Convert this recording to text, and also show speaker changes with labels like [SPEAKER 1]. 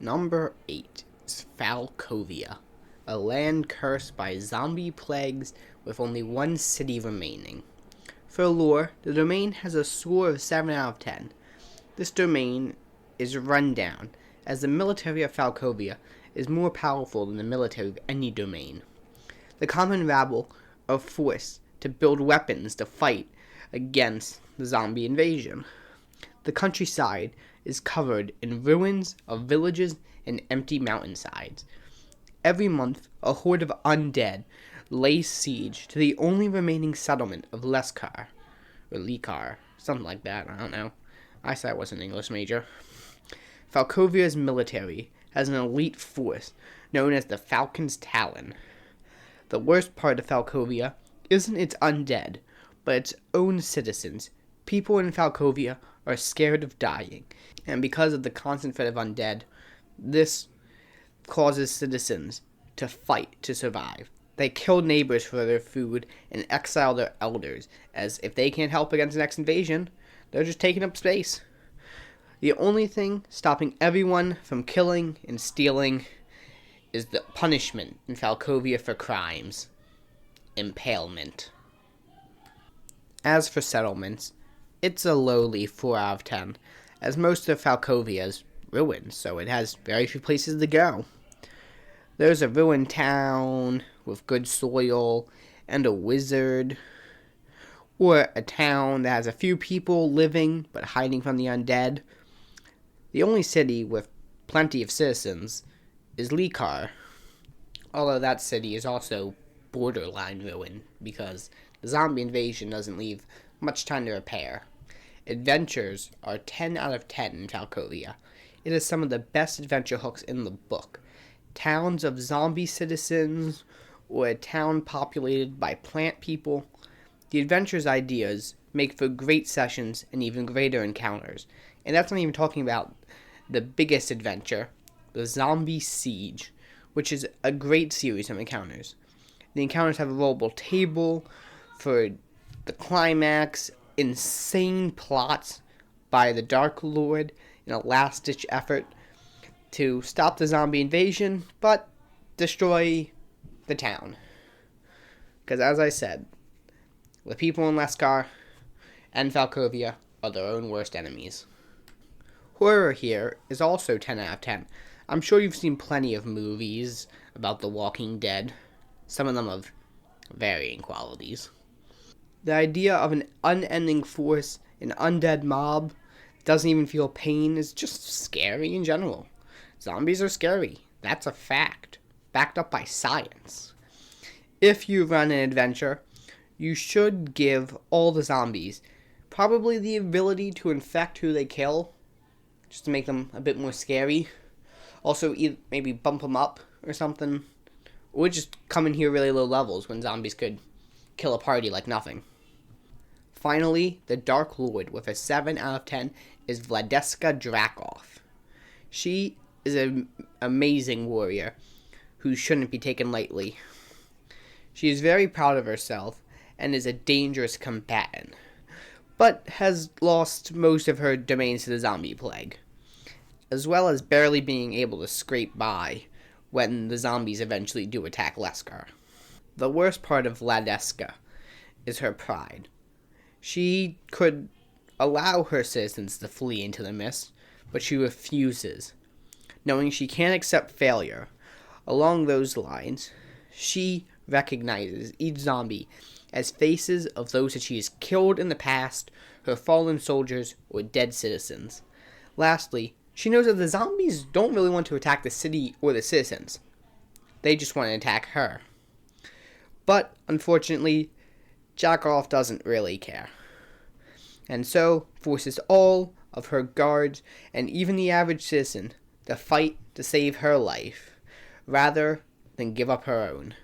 [SPEAKER 1] Number 8 is Falkovnia, a land cursed by zombie plagues with only one city remaining. For lore, the domain has a score of 7 out of 10. This domain is run down, as the military of Falkovnia is more powerful than the military of any domain. The common rabble are forced to build weapons to fight against the zombie invasion. The countryside is covered in ruins of villages and empty mountainsides. Every month, a horde of undead lays siege to the only remaining settlement of Leskar, or Likar, something like that, I don't know. I said I was an English major. Falkovnia's military has an elite force known as the Falcon's Talon. The worst part of Falkovnia isn't its undead, but its own citizens. People in Falkovnia are scared of dying, and because of the constant threat of undead, this causes citizens to fight to survive. They kill neighbors for their food and exile their elders, as if they can't help against the next invasion, they're just taking up space. The only thing stopping everyone from killing and stealing is the punishment in Falkovnia for crimes: impalement. As for settlements, it's a lowly 4 out of 10, as most of Falkovnia is ruined, so it has very few places to go. There's a ruined town with good soil and a wizard, or a town that has a few people living but hiding from the undead. The only city with plenty of citizens is Likar, although that city is also borderline ruined because the zombie invasion doesn't leave much time to repair. Adventures are 10 out of 10 in Falkovnia. It is some of the best adventure hooks in the book. Towns of zombie citizens, or a town populated by plant people. The adventure's ideas make for great sessions and even greater encounters. And that's not even talking about the biggest adventure, the Zombie Siege, which is a great series of encounters. The encounters have a rollable table for the climax, insane plots by the Dark Lord in a last-ditch effort to stop the zombie invasion, but destroy the town. Because as I said, the people in Leskar and Falkovnia are their own worst enemies. Horror here is also 10 out of 10. I'm sure you've seen plenty of movies about The Walking Dead, some of them of varying qualities. The idea of an unending force, an undead mob, doesn't even feel pain is just scary in general. Zombies are scary. That's a fact, backed up by science. If you run an adventure, you should give all the zombies probably the ability to infect who they kill, just to make them a bit more scary. Also, maybe bump them up or something, or just come in here really low levels when zombies could kill a party like nothing. Finally, the Dark Lord with a 7 out of 10 is Vladeska Drakov. She is an amazing warrior who shouldn't be taken lightly. She is very proud of herself and is a dangerous combatant, but has lost most of her domains to the zombie plague, as well as barely being able to scrape by when the zombies eventually do attack Leskar. The worst part of Vladeska is her pride. She could allow her citizens to flee into the mist, but she refuses, knowing she can't accept failure. Along those lines, she recognizes each zombie as faces of those that she has killed in the past, her fallen soldiers, or dead citizens. Lastly, she knows that the zombies don't really want to attack the city or the citizens. They just want to attack her. But, unfortunately, Jakov doesn't really care, and so forces all of her guards and even the average citizen to fight to save her life, rather than give up her own.